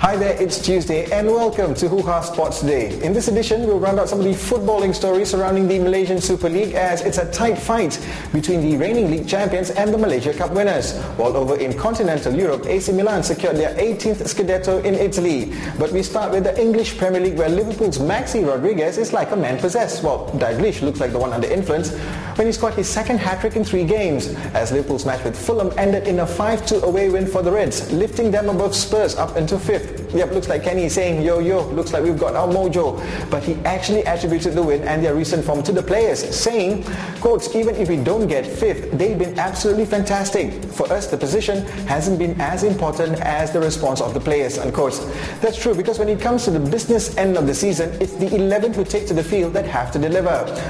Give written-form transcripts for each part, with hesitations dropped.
Hi there, it's Tuesday and welcome to Hoohaa Sports Day. In this edition, we'll round out some of the footballing stories surrounding the Malaysian Super League as it's a tight fight between the reigning league champions and the Malaysia Cup winners. While over in continental Europe, AC Milan secured their 18th Scudetto in Italy. But we start with the English Premier League where Liverpool's Maxi Rodriduez is like a man possessed. Well, Dalglish looks like the one under influence when he scored his second hat-trick in 3 games as Liverpool's match with Fulham ended in a 5-2 away win for the Reds, lifting them above Spurs up into 5th. Yep, looks like Kenny is saying, yo, looks like we've got our mojo. But he actually attributed the win and their recent form to the players, saying, quotes, even if we don't get 5th, they've been absolutely fantastic. For us, the position hasn't been as important as the response of the players, unquote. That's true, because when it comes to the business end of the season, it's the 11 who take to the field that have to deliver.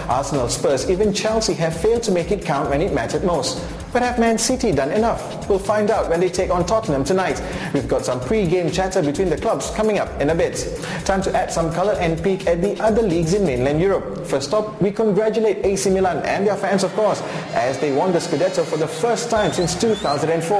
Arsenal, Spurs, even Chelsea have failed to make it count when it mattered most. But have Man City done enough? We'll find out when they take on Tottenham tonight. We've got some pre-game chatter between the clubs coming up in a bit. Time to add some colour and peek at the other leagues in mainland Europe. First up, we congratulate AC Milan and their fans, of course, as they won the Scudetto for the first time since 2004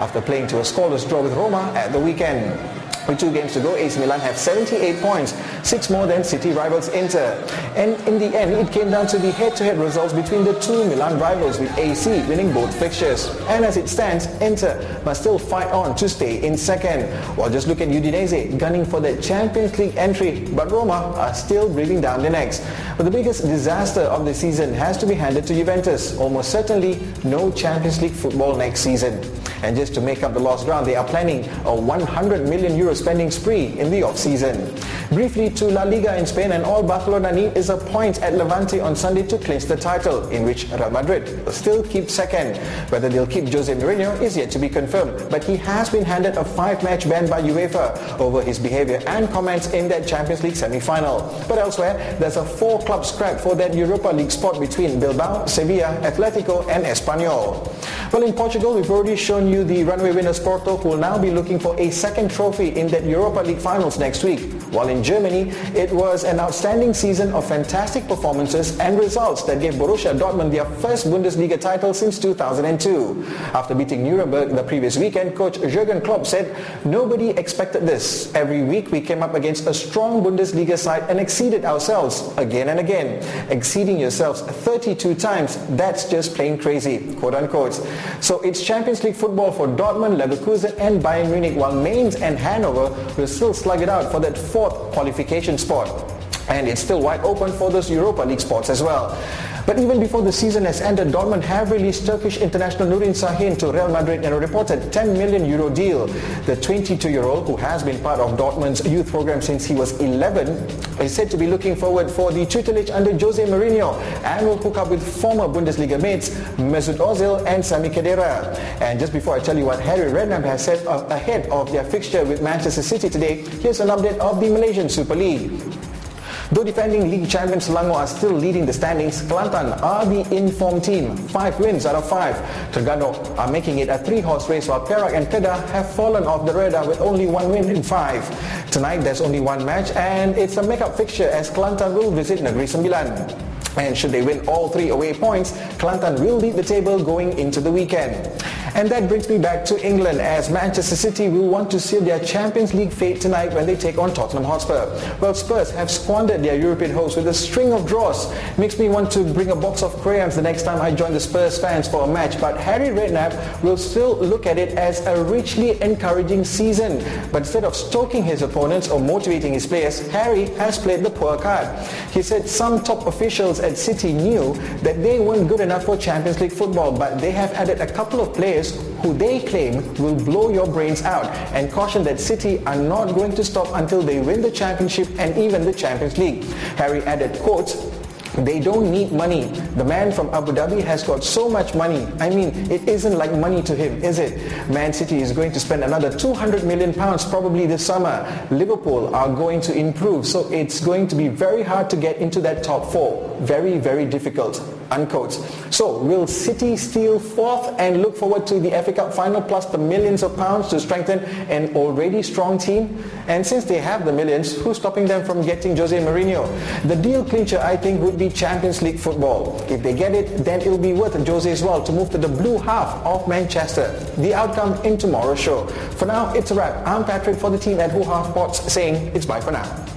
after playing to a scoreless draw with Roma at the weekend. With 2 games to go, AC Milan have 78 points, 6 more than City rivals Inter. And in the end, it came down to the head-to-head results between the 2 Milan rivals, with AC winning both fixtures. And as it stands, Inter must still fight on to stay in second. While just look at Udinese gunning for the Champions League entry, but Roma are still breathing down their necks. But the biggest disaster of the season has to be handed to Juventus. Almost certainly no Champions League football next season. And just to make up the lost ground, they are planning a 100 million euro spending spree in the off-season. Briefly to La Liga in Spain, and all Barcelona need is a point at Levante on Sunday to clinch the title, in which Real Madrid will still keep second. Whether they'll keep Jose Mourinho is yet to be confirmed, but he has been handed a 5-match ban by UEFA over his behaviour and comments in that Champions League semi-final. But elsewhere, there's a 4-club scrap for that Europa League spot between Bilbao, Sevilla, Atletico and Espanyol. Well, in Portugal, we've already shown you the runaway winners Porto, who will now be looking for a second trophy in that Europa League finals next week. While in Germany, it was an outstanding season of fantastic performances and results that gave Borussia Dortmund their first Bundesliga title since 2002. After beating Nuremberg the previous weekend, coach Jurgen Klopp said, nobody expected this. Every week we came up against a strong Bundesliga side and exceeded ourselves again and again. Exceeding yourselves 32 times, that's just plain crazy, quote unquote. So it's Champions League football for Dortmund, Leverkusen and Bayern Munich, while Mainz and Hanover will still slug it out for that 4th qualification spot. And it's still wide open for those Europa League spots as well. But even before the season has ended, Dortmund have released Turkish international Nurin Sahin to Real Madrid in a reported 10 million euro deal. The 22-year-old, who has been part of Dortmund's youth program since he was 11, is said to be looking forward for the tutelage under Jose Mourinho and will hook up with former Bundesliga mates Mesut Ozil and Sami Khedira. And just before I tell you what Harry Redknapp has said ahead of their fixture with Manchester City today, here's an update of the Malaysian Super League. Though defending league champions Selangor are still leading the standings, Kelantan are the in-form team, 5 wins out of 5. Terengganu are making it a 3-horse race, while Perak and Kedah have fallen off the radar with only 1 win in 5. Tonight there's only 1 match and it's a make-up fixture as Kelantan will visit Negeri Sembilan. And should they win all 3 away points, Kelantan will lead the table going into the weekend. And that brings me back to England, as Manchester City will want to seal their Champions League fate tonight when they take on Tottenham Hotspur. Well, Spurs have squandered their European hopes with a string of draws. Makes me want to bring a box of crayons the next time I join the Spurs fans for a match, but Harry Redknapp will still look at it as a richly encouraging season. But instead of stoking his opponents or motivating his players, Harry has played the poor card. He said some top officials at City knew that they weren't good enough for Champions League football, but they have added a couple of players who they claim will blow your brains out, and cautioned that City are not going to stop until they win the Championship and even the Champions League. Harry added, quote, they don't need money. The man from Abu Dhabi has got so much money. I mean, it isn't like money to him, is it? Man City is going to spend another £200 million probably this summer. Liverpool are going to improve, so it's going to be very hard to get into that top 4. Very, very difficult, unquote. So, will City steal fourth and look forward to the FA Cup final plus the millions of pounds to strengthen an already strong team? And since they have the millions, who's stopping them from getting Jose Mourinho? The deal clincher, I think, would be Champions League football. If they get it, then it'll be worth Jose's while to move to the blue half of Manchester. The outcome in tomorrow's show. For now, it's a wrap. I'm Patrick for the team at Hoohaa Sports saying it's bye for now.